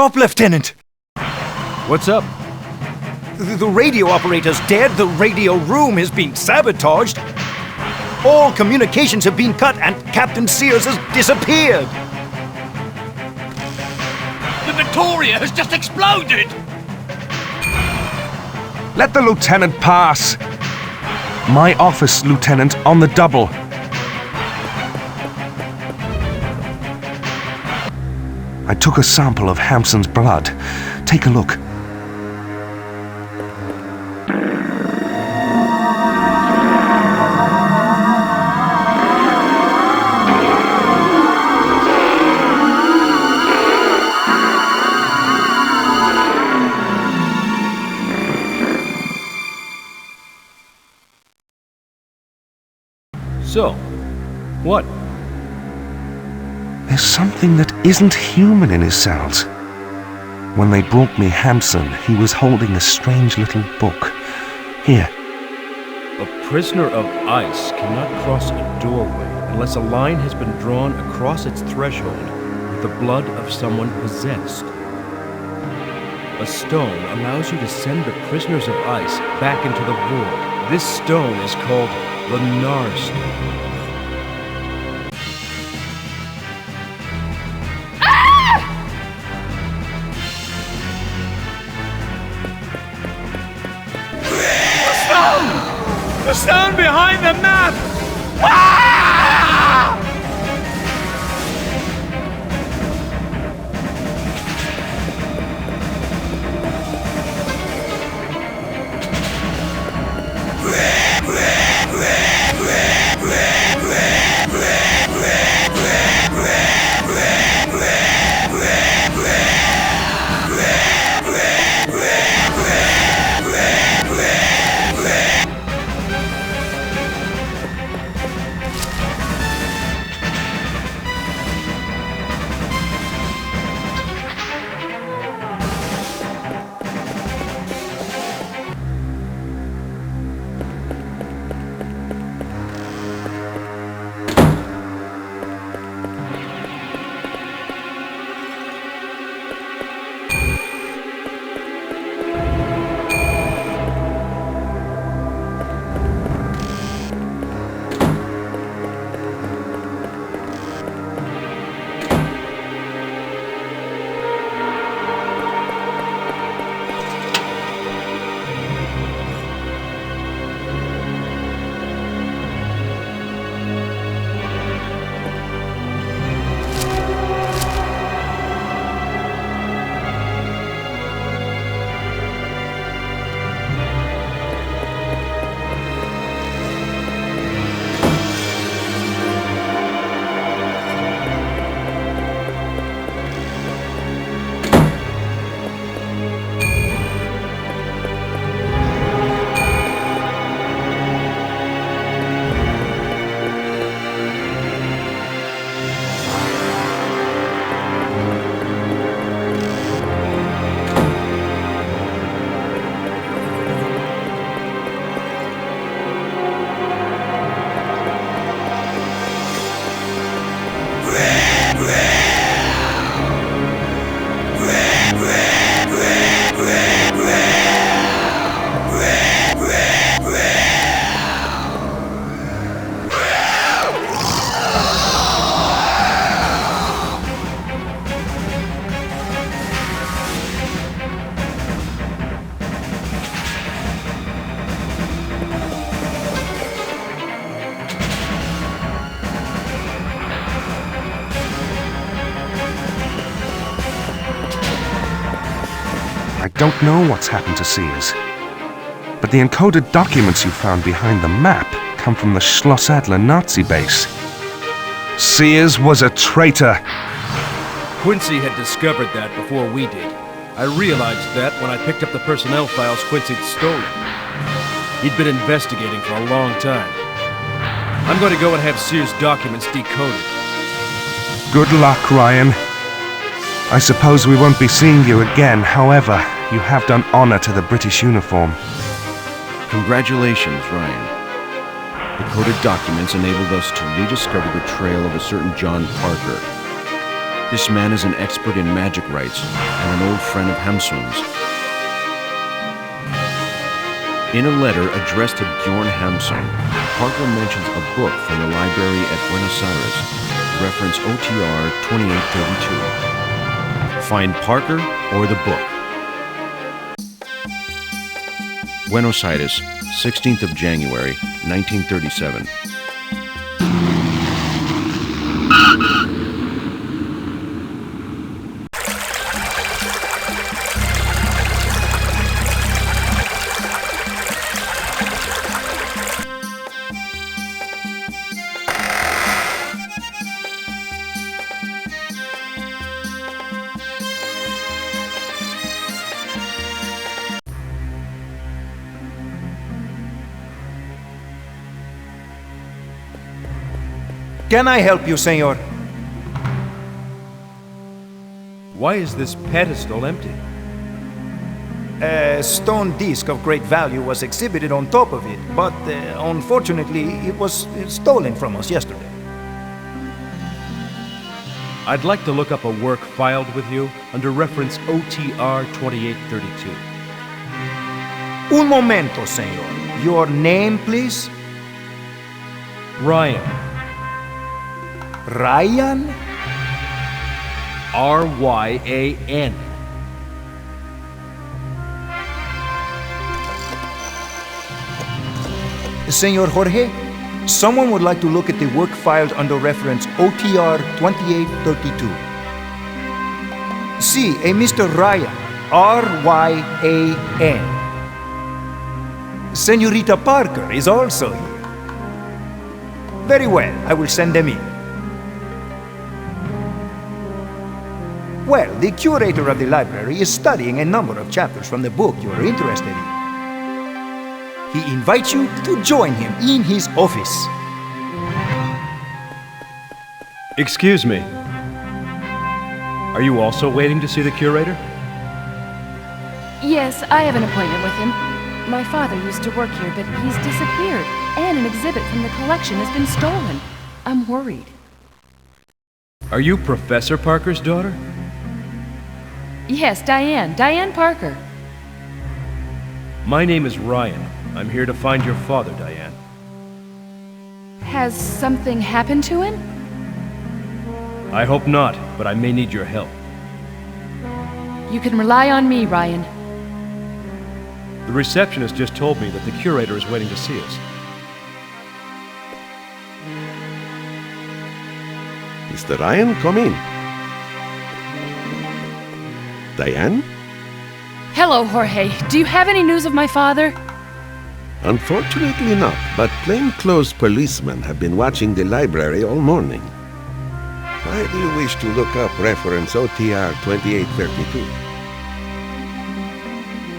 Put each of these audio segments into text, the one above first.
Stop, Lieutenant! What's up? The radio operator's dead, the radio room has been sabotaged. All communications have been cut and Captain Sears has disappeared. The Victoria has just exploded! Let the lieutenant pass. My office, Lieutenant, on the double. I took a sample of Hampson's blood. Take a look. So, what? There's something that isn't human in his cells. When they brought me Hampson, he was holding a strange little book. Here. A prisoner of ice cannot cross a doorway unless a line has been drawn across its threshold with the blood of someone possessed. A stone allows you to send the prisoners of ice back into the void. This stone is called the Nar Stone. The stone behind the map! Ah! I don't know what's happened to Sears, but the encoded documents you found behind the map come from the Schloss Adler Nazi base. Sears was a traitor. Quincy had discovered that before we did. I realized that when I picked up the personnel files Quincy had stolen. He'd been investigating for a long time. I'm going to go and have Sears' documents decoded. Good luck, Ryan. I suppose we won't be seeing you again. However, you have done honor to the British uniform. Congratulations, Ryan. The coded documents enabled us to rediscover the trail of a certain John Parker. This man is an expert in magic rites and an old friend of Hamsun's. In a letter addressed to Bjorn Hamsun, Parker mentions a book from the library at Buenos Aires, reference OTR 2832. Find Parker or the book. Buenos Aires, 16th of January, 1937. Can I help you, senor? Why is this pedestal empty? A stone disc of great value was exhibited on top of it, but unfortunately it was stolen from us yesterday. I'd like to look up a work filed with you under reference OTR 2832. Un momento, senor. Your name, please? Ryan. Ryan? R-Y-A-N. Senor Jorge, someone would like to look at the work filed under reference OTR 2832. See, a Mr. Ryan, R-Y-A-N. Senorita Parker is also here. Very well, I will send them in. Well, the curator of the library is studying a number of chapters from the book you are interested in. He invites you to join him in his office. Excuse me. Are you also waiting to see the curator? Yes, I have an appointment with him. My father used to work here, but he's disappeared, and an exhibit from the collection has been stolen. I'm worried. Are you Professor Parker's daughter? Yes, Diane Parker. My name is Ryan. I'm here to find your father, Diane. Has something happened to him? I hope not, but I may need your help. You can rely on me, Ryan. The receptionist just told me that the curator is waiting to see us. Mr. Ryan, come in. Diane? Hello, Jorge. Do you have any news of my father? Unfortunately not, but plainclothes policemen have been watching the library all morning. Why do you wish to look up reference OTR 2832?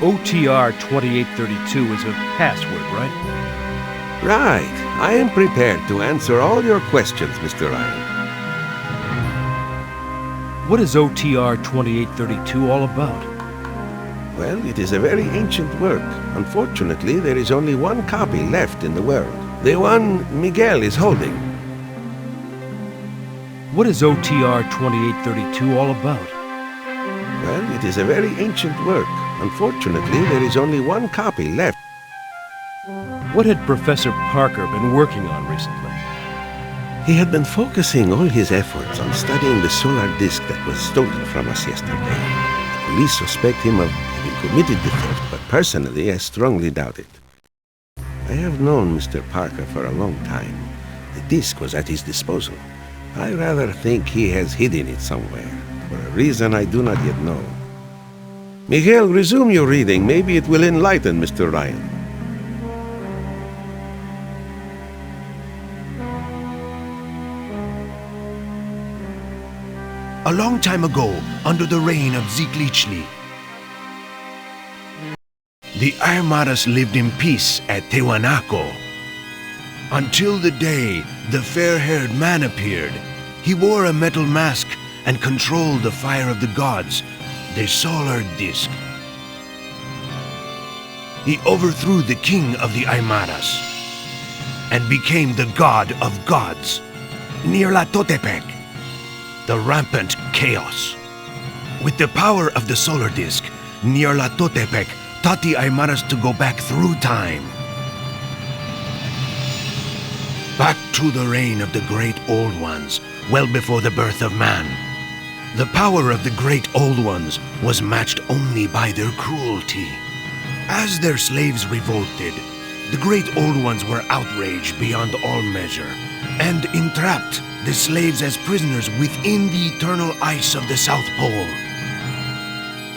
OTR 2832 is a password, right? Right. I am prepared to answer all your questions, Mr. Ryan. What is OTR 2832 all about? Well, it is a very ancient work. Unfortunately, there is only one copy left in the world. The one Miguel is holding. What is OTR 2832 all about? Well, it is a very ancient work. Unfortunately, there is only one copy left. What had Professor Parker been working on recently? He had been focusing all his efforts on studying the solar disk that was stolen from us yesterday. The police suspect him of having committed the theft, but personally, I strongly doubt it. I have known Mr. Parker for a long time. The disk was at his disposal. I rather think he has hidden it somewhere, for a reason I do not yet know. Miguel, resume your reading. Maybe it will enlighten Mr. Ryan. A long time ago, under the reign of Ziklichli, the Armadas lived in peace at Tiwanaku. Until the day the fair-haired man appeared. He wore a metal mask and controlled the fire of the gods, the solar disk. He overthrew the king of the Aymaras and became the god of gods, Nyarlathotepec. the rampant chaos. With the power of the solar disk, Nyarlathotep taught the Aymaras to go back through time. Back to the reign of the Great Old Ones, well before the birth of man. The power of the Great Old Ones was matched only by their cruelty. As their slaves revolted, the Great Old Ones were outraged beyond all measure, and entrapped the slaves as prisoners within the eternal ice of the South Pole.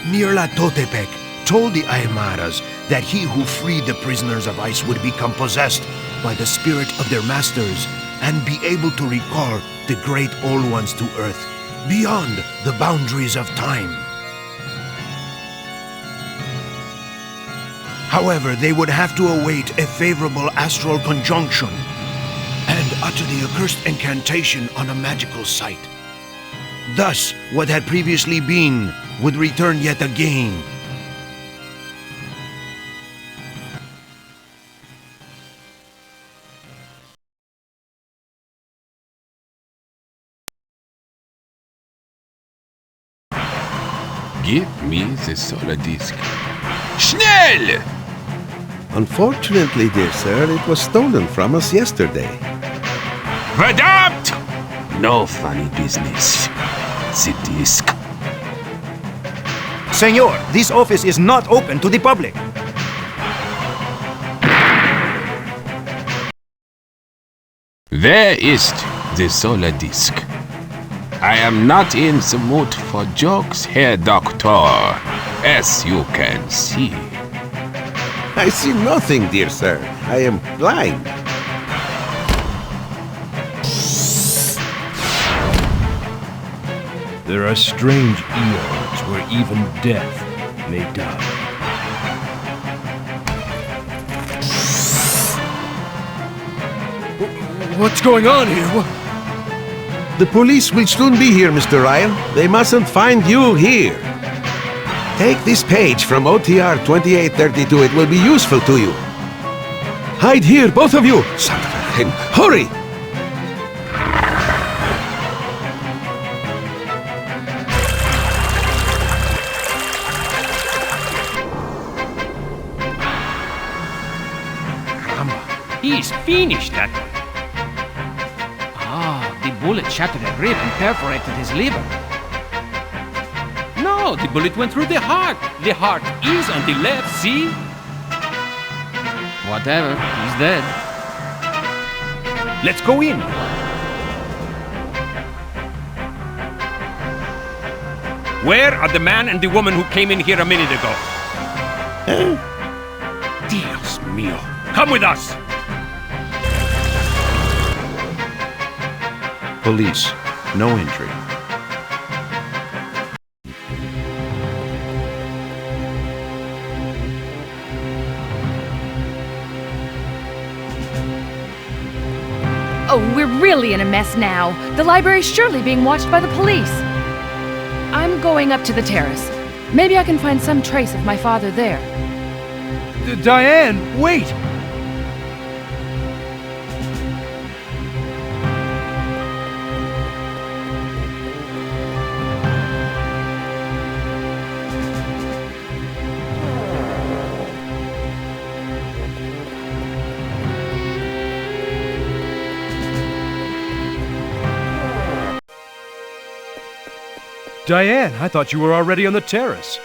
Nyarlathotep told the Aymaras that he who freed the prisoners of ice would become possessed by the spirit of their masters and be able to recall the Great Old Ones to Earth, beyond the boundaries of time. However, they would have to await a favorable astral conjunction and utter the accursed incantation on a magical site. Thus, what had previously been would return yet again. Give me the solar disk. Schnell! Unfortunately, dear sir, it was stolen from us yesterday. Verdammt! No funny business. The disk. Senor, this office is not open to the public. Where is the solar disk? I am not in the mood for jokes, Herr Doctor, as you can see. I see nothing, dear sir. I am blind. There are strange eons where even death may die. What's going on here? The police will soon be here, Mr. Ryan. They mustn't find you here. Take this page from OTR 2832. It will be useful to you. Hide here, both of you! Son of a hen! Hurry! He's finished, that one. Ah, the bullet shattered a rib and perforated his liver. No, the bullet went through the heart. The heart is on the left, see? Whatever, he's dead. Let's go in. Where are the man and the woman who came in here a minute ago? Dios mío. Come with us! Police. No entry. Oh, we're really in a mess now. The library's surely being watched by the police. I'm going up to the terrace. Maybe I can find some trace of my father there. Diane, wait! Diane, I thought you were already on the terrace.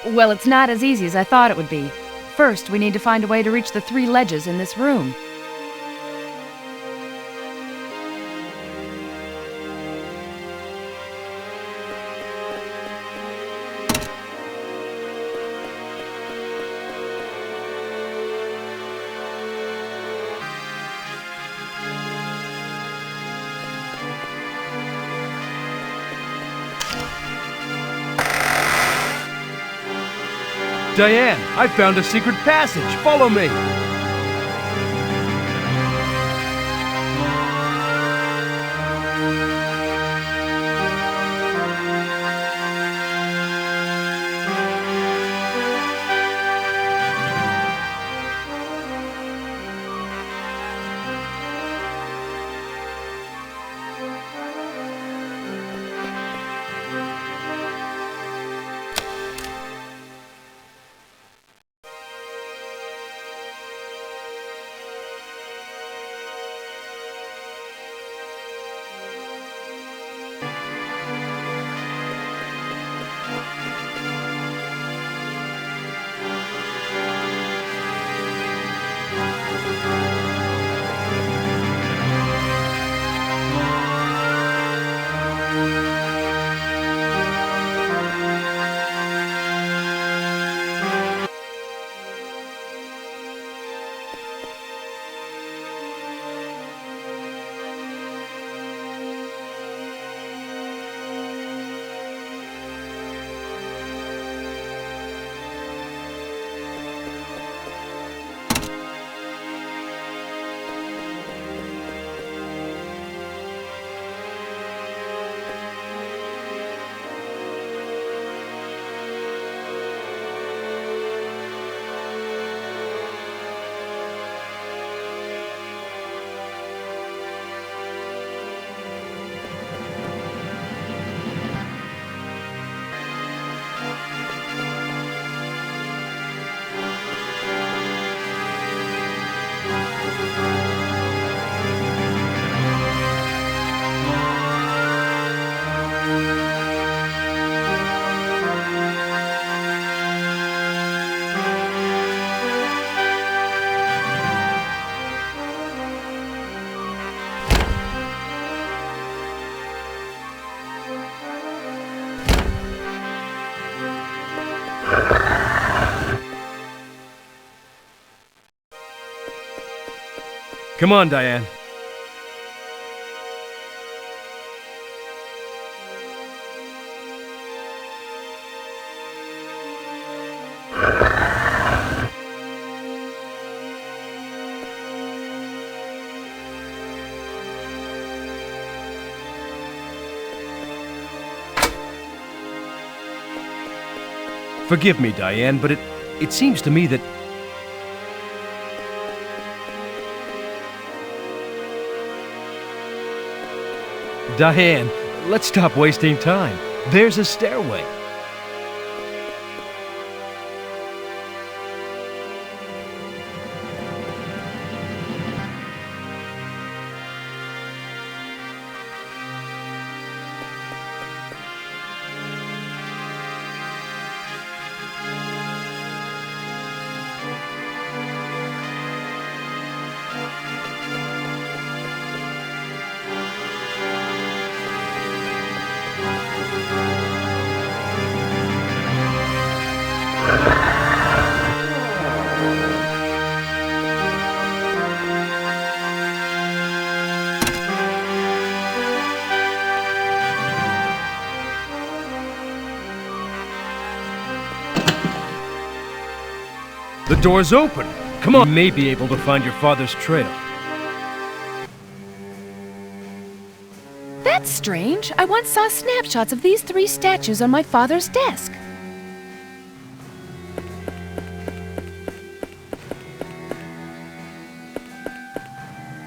Well, it's not as easy as I thought it would be. First, we need to find a way to reach the 3 ledges in this room. Diane, I found a secret passage. Follow me. Come on, Diane. Forgive me, Diane, but it seems to me that... Diane, let's stop wasting time. There's a stairway. The door's open. Come on. You may be able to find your father's trail. That's strange. I once saw snapshots of these 3 statues on my father's desk.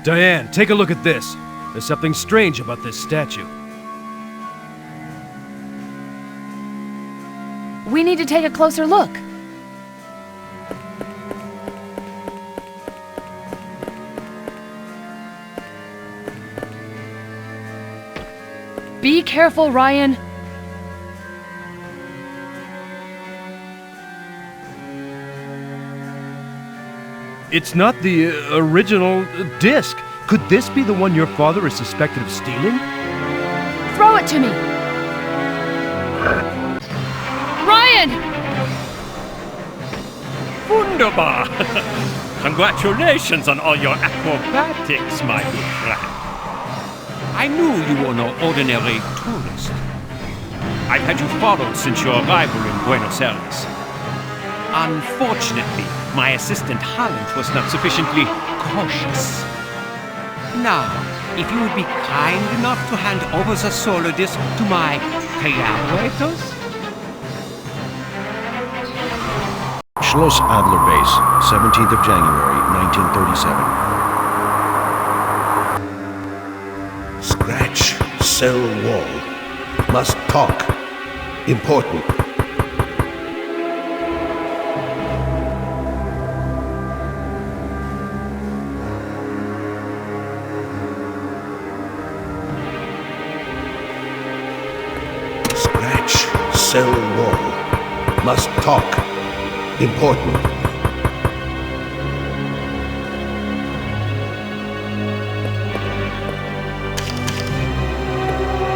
Diane, take a look at this. There's something strange about this statue. We need to take a closer look. Be careful, Ryan. It's not the original disc. Could this be the one your father is suspected of stealing? Throw it to me. Ryan! Wunderbar! Congratulations on all your acrobatics, my good friend. I knew you were no ordinary tourist. I've had you followed since your arrival in Buenos Aires. Unfortunately, my assistant Holland was not sufficiently cautious. Now, if you would be kind enough to hand over the solar disk to my collaborators? Schloss Adler Base, 17th of January, 1937. Scratch cell wall. Must talk. Important. Scratch cell wall. Must talk. Important.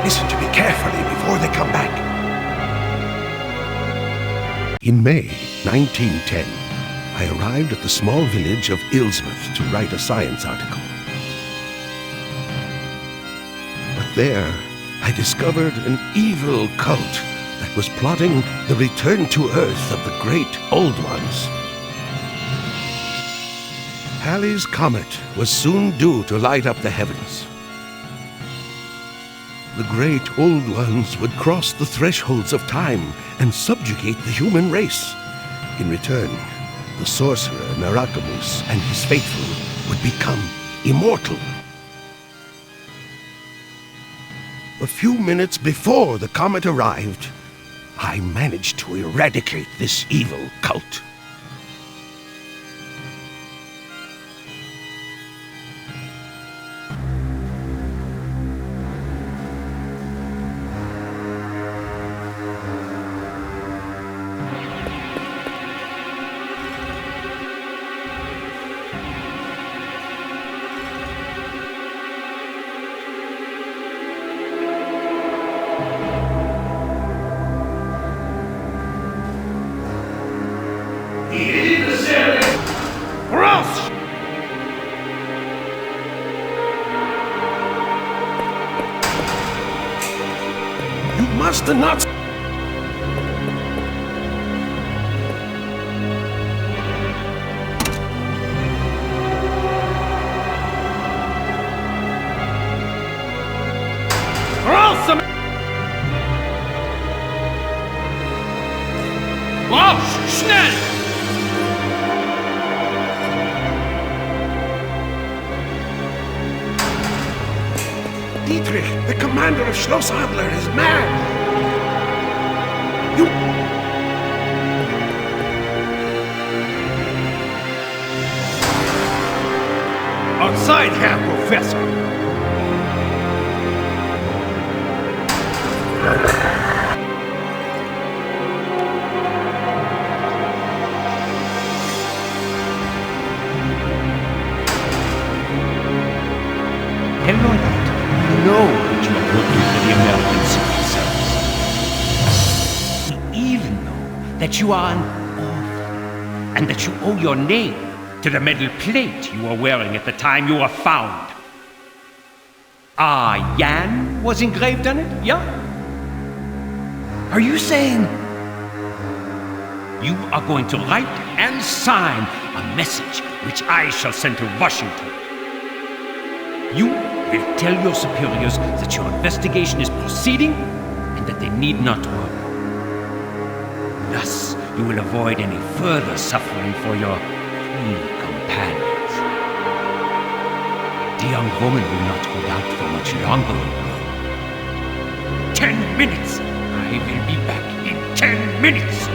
Listen to me carefully before they come back. In May 1910, I arrived at the small village of Ilsmouth to write a science article. But there, I discovered an evil cult that was plotting the return to Earth of the great Old Ones. Halley's Comet was soon due to light up the heavens. The great Old Ones would cross the thresholds of time and subjugate the human race. In return, the sorcerer Narakamus and his faithful would become immortal. A few minutes before the comet arrived, I managed to eradicate this evil cult. It's the Nazis! Raus! Schnell! Dietrich, the commander of Schloss Adler, is mad! You... Outside, Herr Professor! Hello, Doctor. You know that you are working for the American Secret Service. We even know that you are an orphan, and that you owe your name to the metal plate you were wearing at the time you were found. Jan was engraved on it, yeah? Are you saying you are going to write and sign a message which I shall send to Washington? You will tell your superiors that your investigation is proceeding and that they need not worry. Thus, you will avoid any further suffering for your three companions. The young woman will not hold out for much longer. 10 minutes! I will be back in 10 minutes!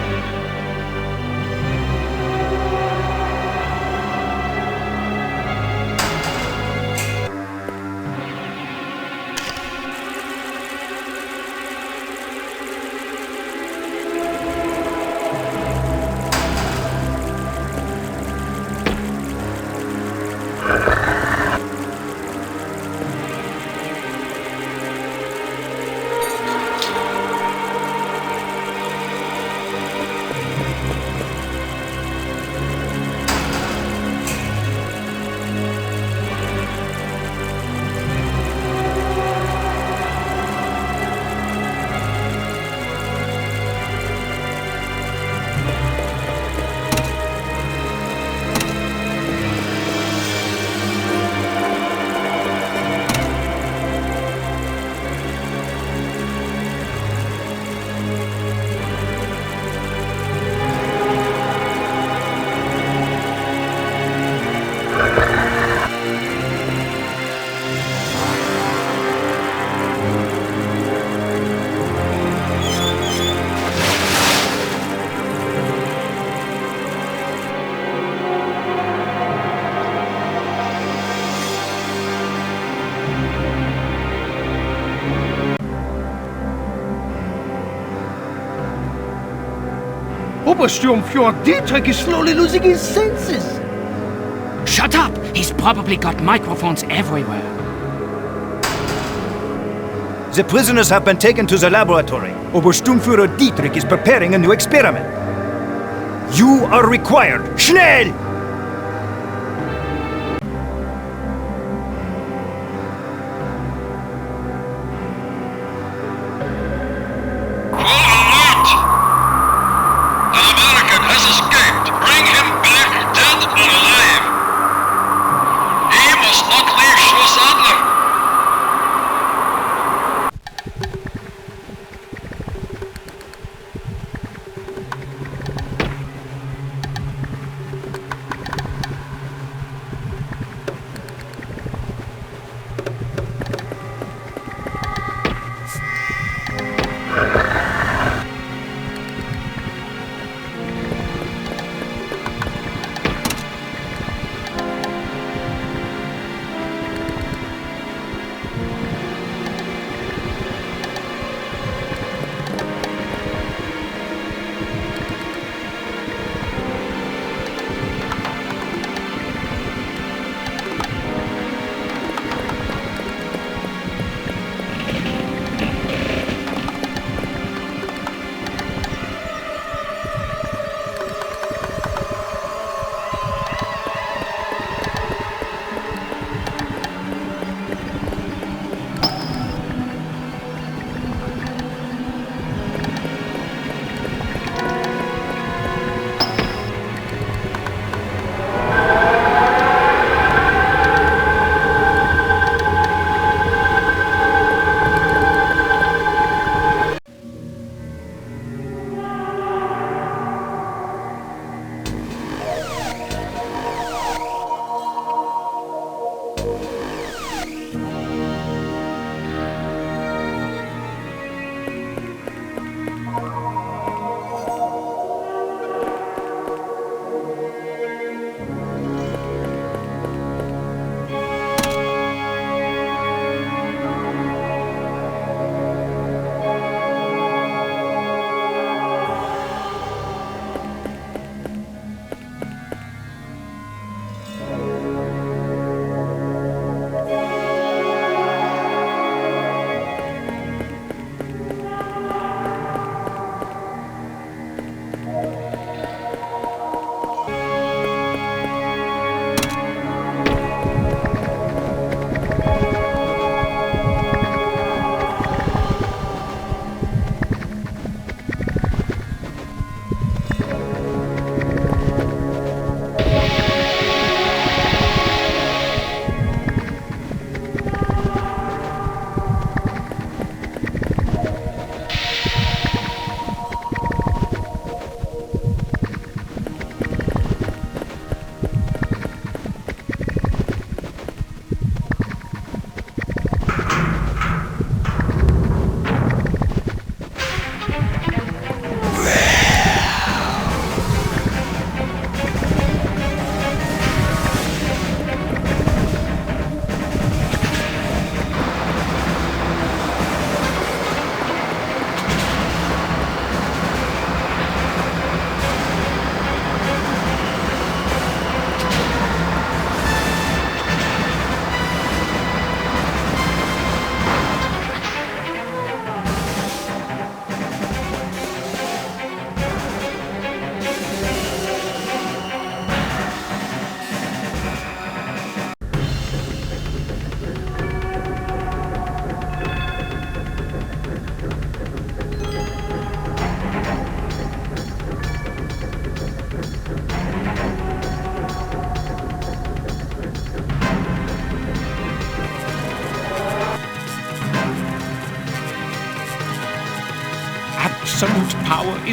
Obersturmführer Dietrich is slowly losing his senses. Shut up! He's probably got microphones everywhere. The prisoners have been taken to the laboratory. Obersturmführer Dietrich is preparing a new experiment. You are required. Schnell!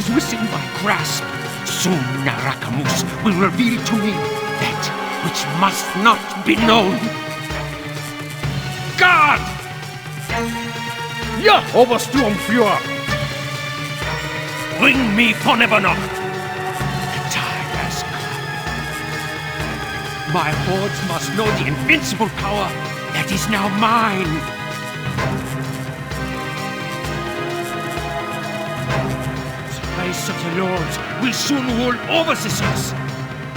is within my grasp. Soon Narakamus will reveal to me that which must not be known. God! Ja, Obersturmführer! Bring me Fonevernoch! The time has come. My hordes must know the invincible power that is now mine. The race of the Lords will soon rule over this earth.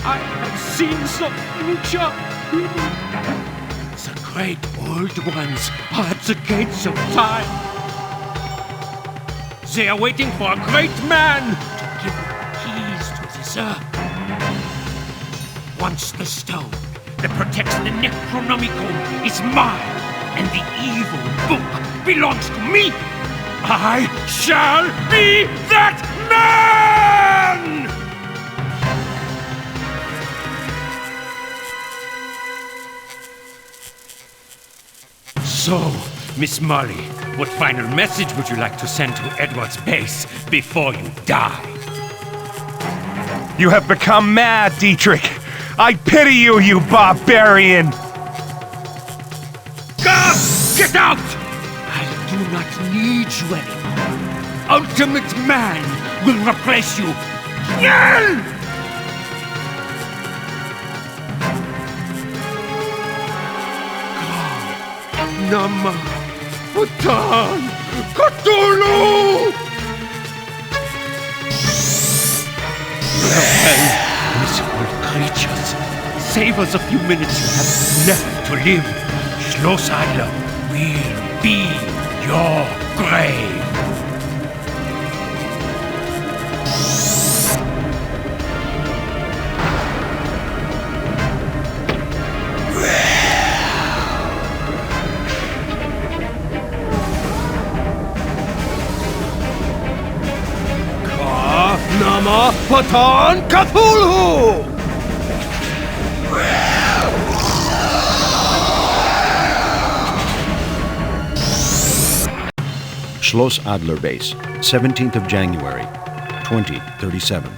I have seen the future. The great old ones are at the gates of time. They are waiting for a great man to give keys to this earth. Once the stone that protects the Necronomicon is mine, and the evil book belongs to me, I shall be that man! So, Miss Molly, what final message would you like to send to Edward's base before you die? You have become mad, Dietrich. I pity you, you barbarian! God, get out! I do not need you anymore. Ultimate Man will replace you. Yell! Nama Patan Cthulhu! Farewell, miserable creatures. Save us a few minutes you have left to live. Schloss Adler will be your grave. Nama Patan Cthulhu! Schloss Adler Base, 17th of January, 2037.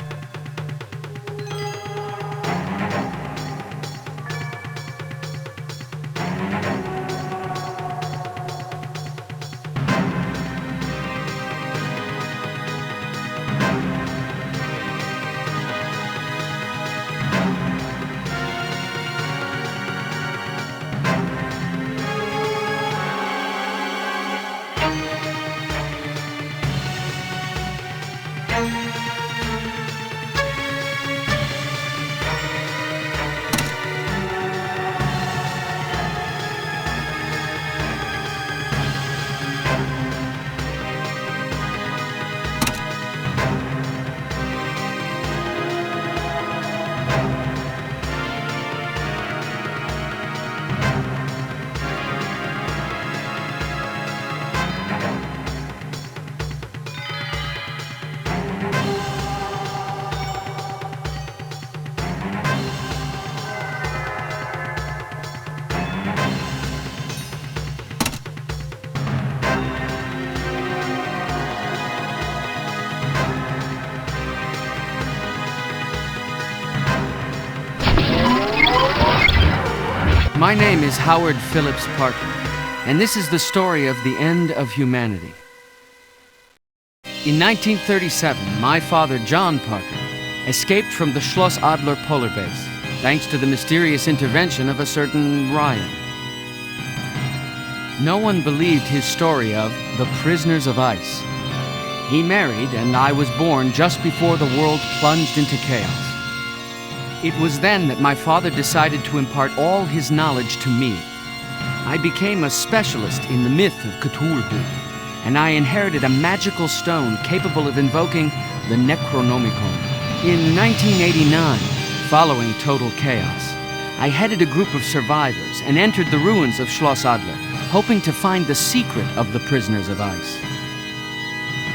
My name is Howard Phillips Parker, and this is the story of the end of humanity. In 1937, my father, John Parker, escaped from the Schloss Adler polar base, thanks to the mysterious intervention of a certain Ryan. No one believed his story of the prisoners of ice. He married, and I was born just before the world plunged into chaos. It was then that my father decided to impart all his knowledge to me. I became a specialist in the myth of Cthulhu, and I inherited a magical stone capable of invoking the Necronomicon. In 1989, following total chaos, I headed a group of survivors and entered the ruins of Schloss Adler, hoping to find the secret of the prisoners of ice.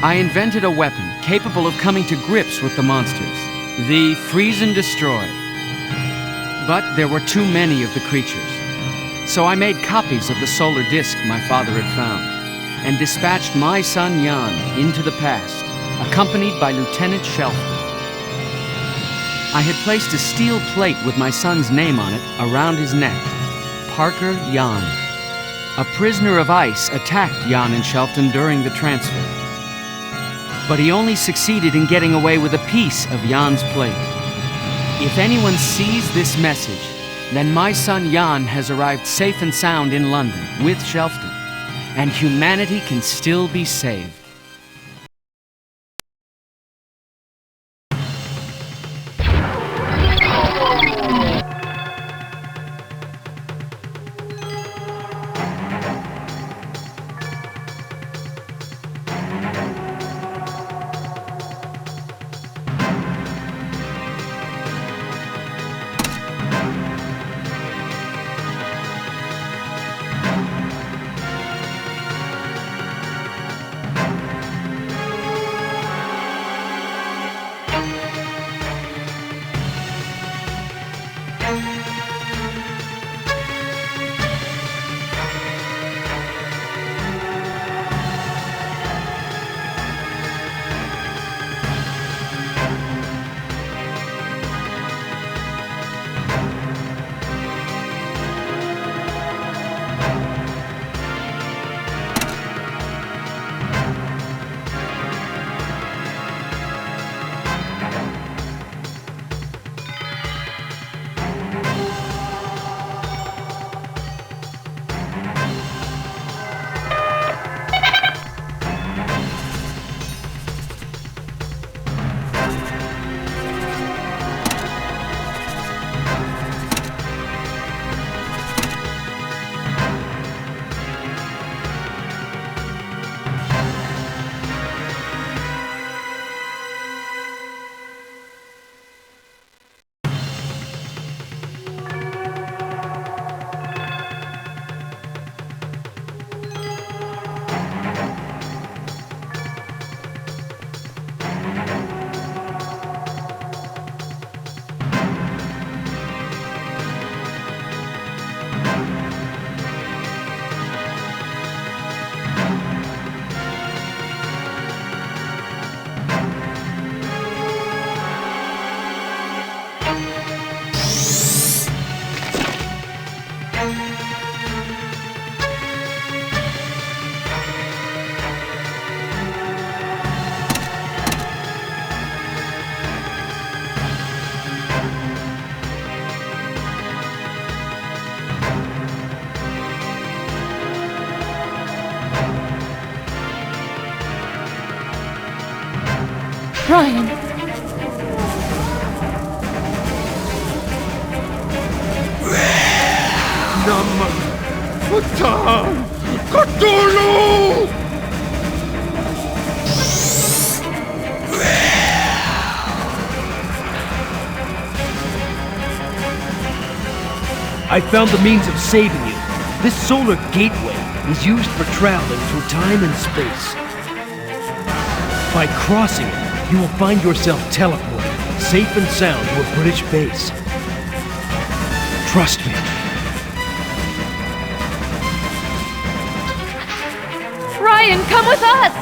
I invented a weapon capable of coming to grips with the monsters, the freeze and destroy. But there were too many of the creatures. So I made copies of the solar disk my father had found, and dispatched my son Jan into the past accompanied by Lieutenant Shelton. I had placed a steel plate with my son's name on it around his neck. Parker Jan. A prisoner of ice attacked Jan and Shelton during the transfer. But he only succeeded in getting away with a piece of Jan's plate. If anyone sees this message, then my son Jan has arrived safe and sound in London with Shelton, and humanity can still be saved. Ryan! Cthulhu! I found the means of saving you. This solar gateway is used for traveling through time and space. By crossing it, you will find yourself teleported, safe and sound, to a British base. Trust me. Ryan, come with us!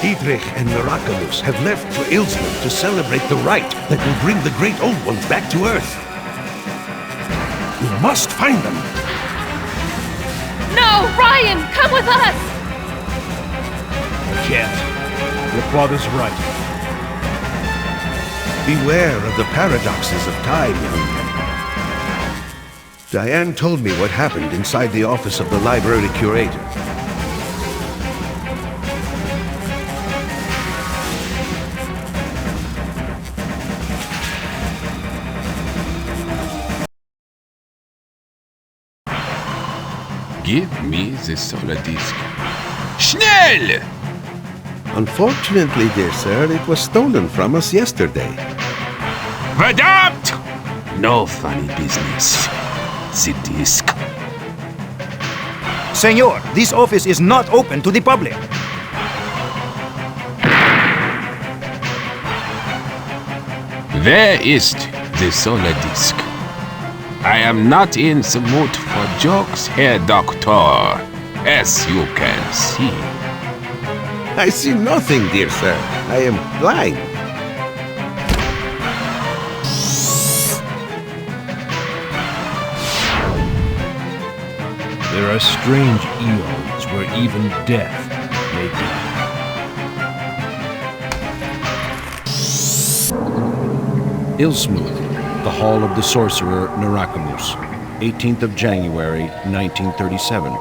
Dietrich and Miraculous have left for Ilsland to celebrate the rite that will bring the great old ones back to Earth. You must find them. No, Ryan, come with us! I can't. Your father's right. Beware of the paradoxes of time, young man. Diane told me what happened inside the office of the library curator. Give me the solar disk. Schnell! Unfortunately, dear sir, it was stolen from us yesterday. Verdammt! No funny business. The disk. Senor, this office is not open to the public. Where is the solar disk? I am not in the mood for jokes, Herr Doctor, as you can see. I see nothing, dear sir. I am blind. There are strange eons where even death may die. Ilsmouth, the Hall of the Sorcerer Narakamus, 18th of January, 1937.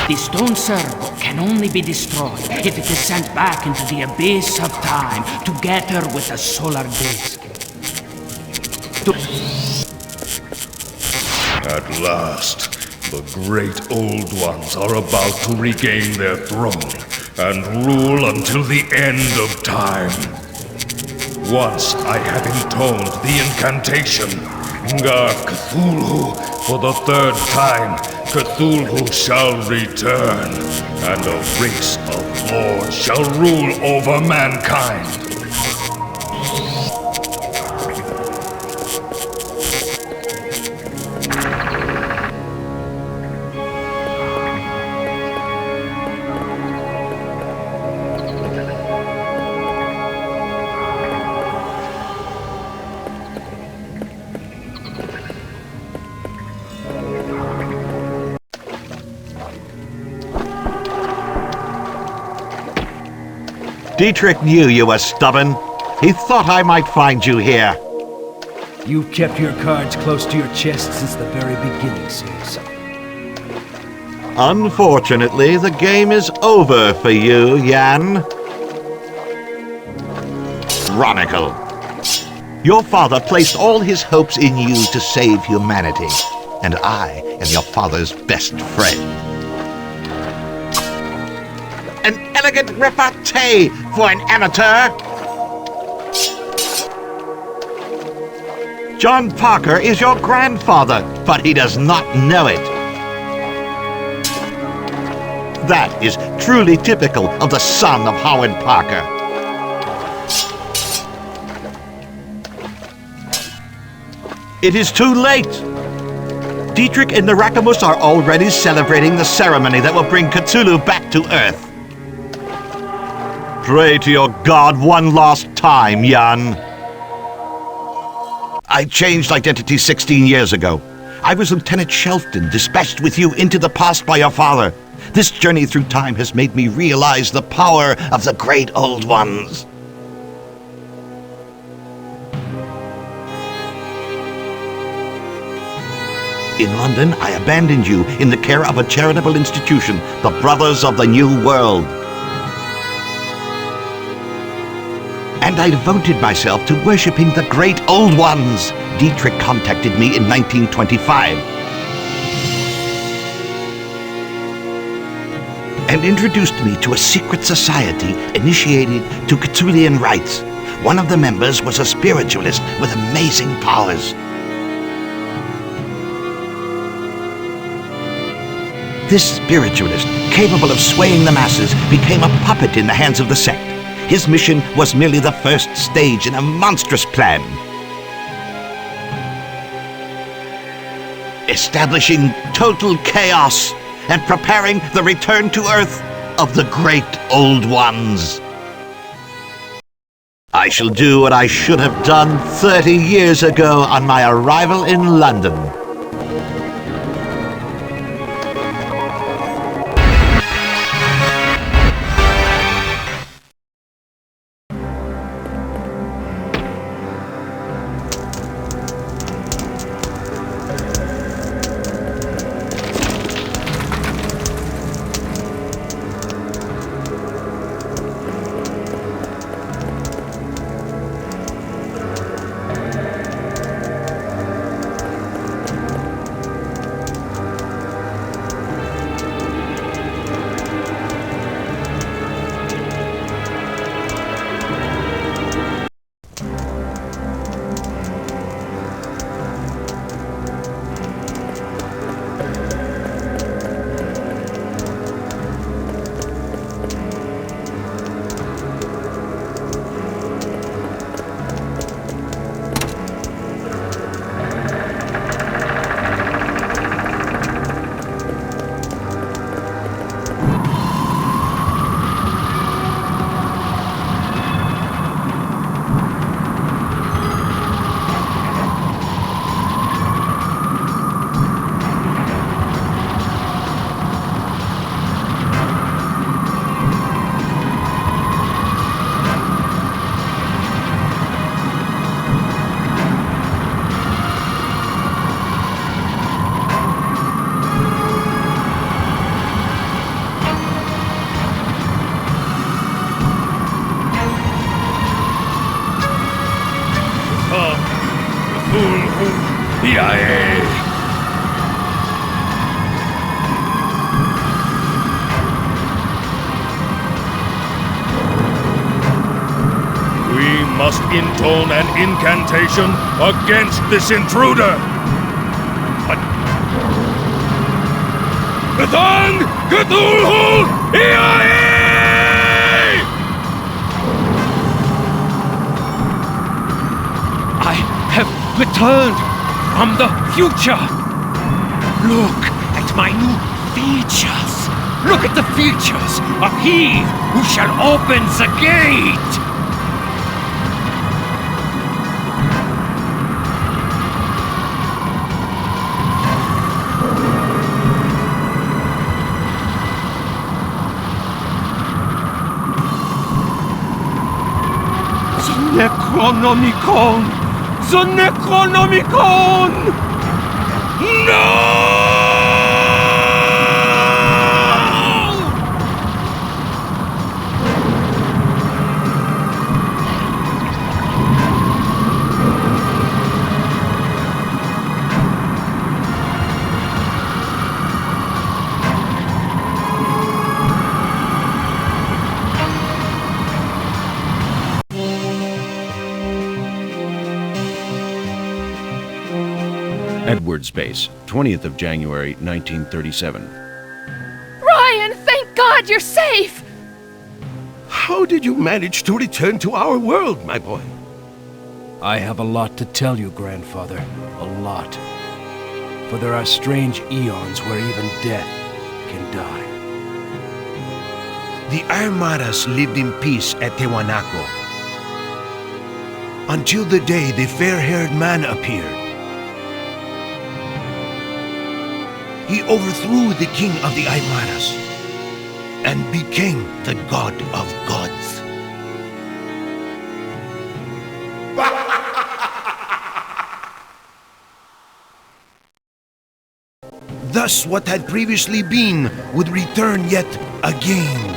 The stone circle can only be destroyed if it is sent back into the abyss of time together with the solar disk. At last, the great old ones are about to regain their throne and rule until the end of time. Once I have intoned the incantation, Ngar Cthulhu, for the third time, Cthulhu shall return, and a race of lords shall rule over mankind. Dietrich knew you were stubborn. He thought I might find you here. You've kept your cards close to your chest since the very beginning, Sears. Unfortunately, the game is over for you, Jan. Chronicle. Your father placed all his hopes in you to save humanity, and I am your father's best friend. An elegant repartee for an amateur. John Parker is your grandfather, but he does not know it. That is truly typical of the son of Howard Parker. It is too late. Dietrich and Narakamus are already celebrating the ceremony that will bring Cthulhu back to Earth. Pray to your god one last time, Jan. I changed identity 16 years ago. I was Lieutenant Shelton, dispatched with you into the past by your father. This journey through time has made me realize the power of the great old ones. In London, I abandoned you in the care of a charitable institution, the Brothers of the New World. And I devoted myself to worshipping the great old ones. Dietrich contacted me in 1925 and introduced me to a secret society initiated to Cthulian rites. One of the members was a spiritualist with amazing powers. This spiritualist, capable of swaying the masses, became a puppet in the hands of the sect. His mission was merely the first stage in a monstrous plan. establishing total chaos and preparing the return to Earth of the Great Old Ones. I shall do what I should have done 30 years ago on my arrival in London. Must intone an incantation against this intruder. But Cthulhu! Cthulhu! I have returned from the future. Look at my new features. Look at the features of he who shall open the gate. Necronomicon! The Necronomicon! No! Edwards Base, 20th of January, 1937. Ryan, thank God you're safe! How did you manage to return to our world, my boy? I have a lot to tell you, grandfather. A lot. For there are strange eons where even death can die. The Armadas lived in peace at Tiwanaku until the day the fair-haired man appeared. He overthrew the king of the Aymaras and became the god of gods. Thus what had previously been would return yet again.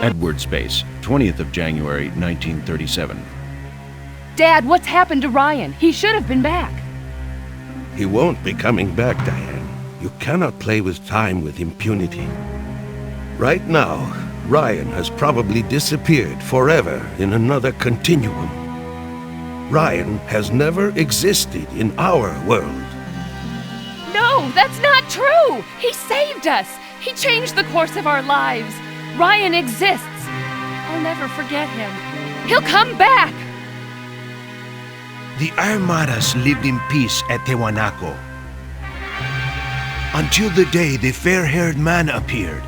Edwards Base, 20th of January, 1937. Dad, what's happened to Ryan? He should have been back. He won't be coming back, Diane. You cannot play with time with impunity. Right now, Ryan has probably disappeared forever in another continuum. Ryan has never existed in our world. No, that's not true! He saved us! He changed the course of our lives! Ryan exists! I'll never forget him. He'll come back! The Aymaras lived in peace at Tiwanaku until the day the fair-haired man appeared.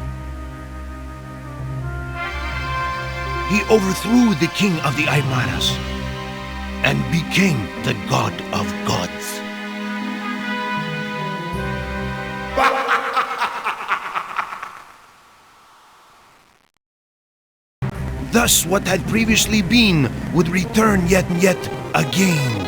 He overthrew the king of the Aymaras and became the god of gods. Thus what had previously been would return yet again.